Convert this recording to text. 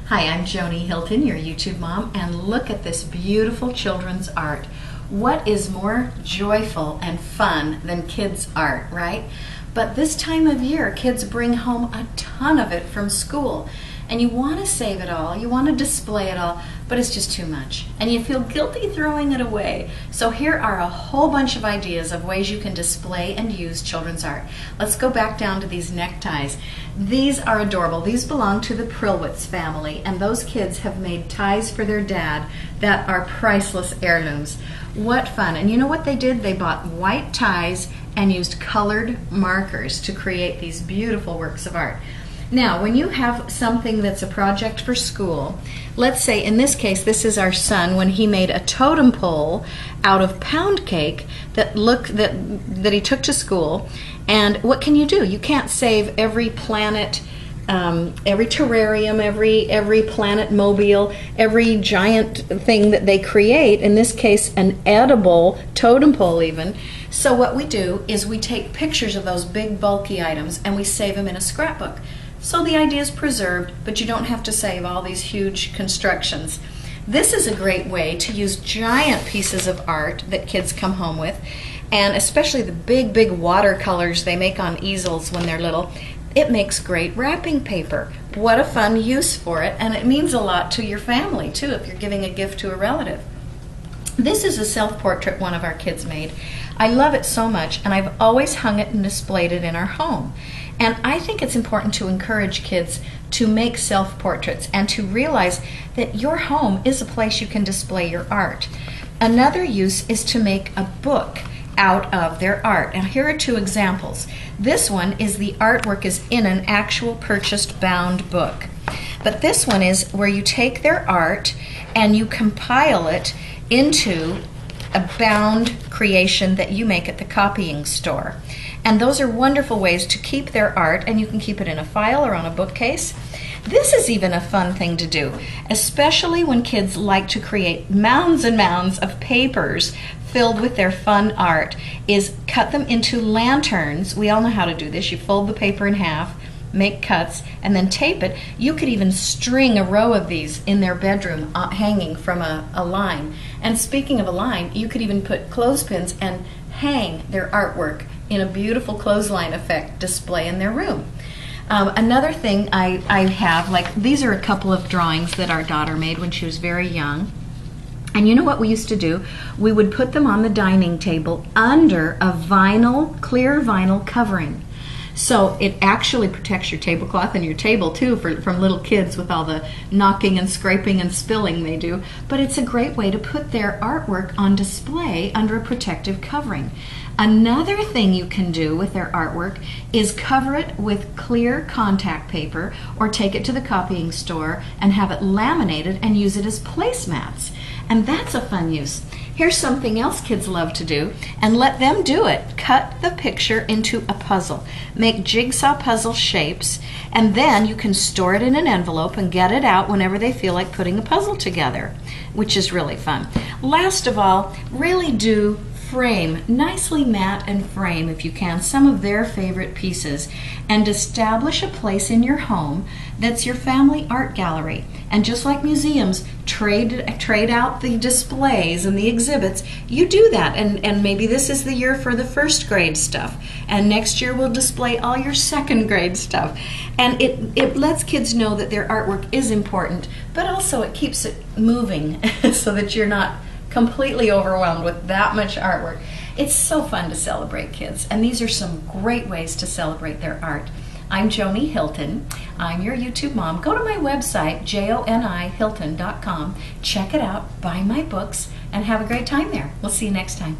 Hi, I'm Joni Hilton, your YouTube mom, and look at this beautiful children's art. What is more joyful and fun than kids' art, right? But this time of year, kids bring home a ton of it from school. And you want to save it all, you want to display it all, but it's just too much. And you feel guilty throwing it away. So here are a whole bunch of ideas of ways you can display and use children's art. Let's go back down to these neckties. These are adorable. These belong to the Prilwitz family, and those kids have made ties for their dad that are priceless heirlooms. What fun. And you know what they did? They bought white ties and used colored markers to create these beautiful works of art. Now, when you have something that's a project for school, let's say in this case, this is our son when he made a totem pole out of pound cake that he took to school. And what can you do? You can't save every planet, every terrarium, every planet mobile, every giant thing that they create, in this case an edible totem pole even. So what we do is we take pictures of those big bulky items and we save them in a scrapbook. So the idea is preserved, but you don't have to save all these huge constructions. This is a great way to use giant pieces of art that kids come home with, and especially the big watercolors they make on easels when they're little. It makes great wrapping paper. What a fun use for it, and it means a lot to your family too if you're giving a gift to a relative. This is a self-portrait one of our kids made. I love it so much, and I've always hung it and displayed it in our home. And I think it's important to encourage kids to make self-portraits and to realize that your home is a place you can display your art. Another use is to make a book out of their art. And here are two examples. This one is the artwork is in an actual purchased bound book. But this one is where you take their art and you compile it into a bound creation that you make at the copying store. And those are wonderful ways to keep their art, and you can keep it in a file or on a bookcase. This is even a fun thing to do, especially when kids like to create mounds and mounds of papers filled with their fun art, is cut them into lanterns. We all know how to do this. You fold the paper in half, make cuts, and then tape it. You could even string a row of these in their bedroom hanging from a line. And speaking of a line, you could even put clothespins and hang their artwork in a beautiful clothesline effect display in their room. Another thing I have, like these are a couple of drawings that our daughter made when she was very young. And you know what we used to do? We would put them on the dining table under a clear vinyl covering. So it actually protects your tablecloth and your table too from little kids with all the knocking and scraping and spilling they do. But it's a great way to put their artwork on display under a protective covering. Another thing you can do with their artwork is cover it with clear contact paper or take it to the copying store and have it laminated and use it as placemats. And that's a fun use. Here's something else kids love to do, and let them do it. Cut the picture into a puzzle. Make jigsaw puzzle shapes, and then you can store it in an envelope and get it out whenever they feel like putting a puzzle together, which is really fun. Last of all, really do frame, nicely mat and frame if you can, some of their favorite pieces, and establish a place in your home that's your family art gallery. And just like museums trade out the displays and the exhibits, you do that, and maybe this is the year for the first grade stuff, and next year we'll display all your second grade stuff. And it lets kids know that their artwork is important, but also it keeps it moving so that you're not completely overwhelmed with that much artwork. It's so fun to celebrate kids, and these are some great ways to celebrate their art. I'm Joni Hilton. I'm your YouTube mom. Go to my website, jonihilton.com. Check it out, buy my books, and have a great time there. We'll see you next time.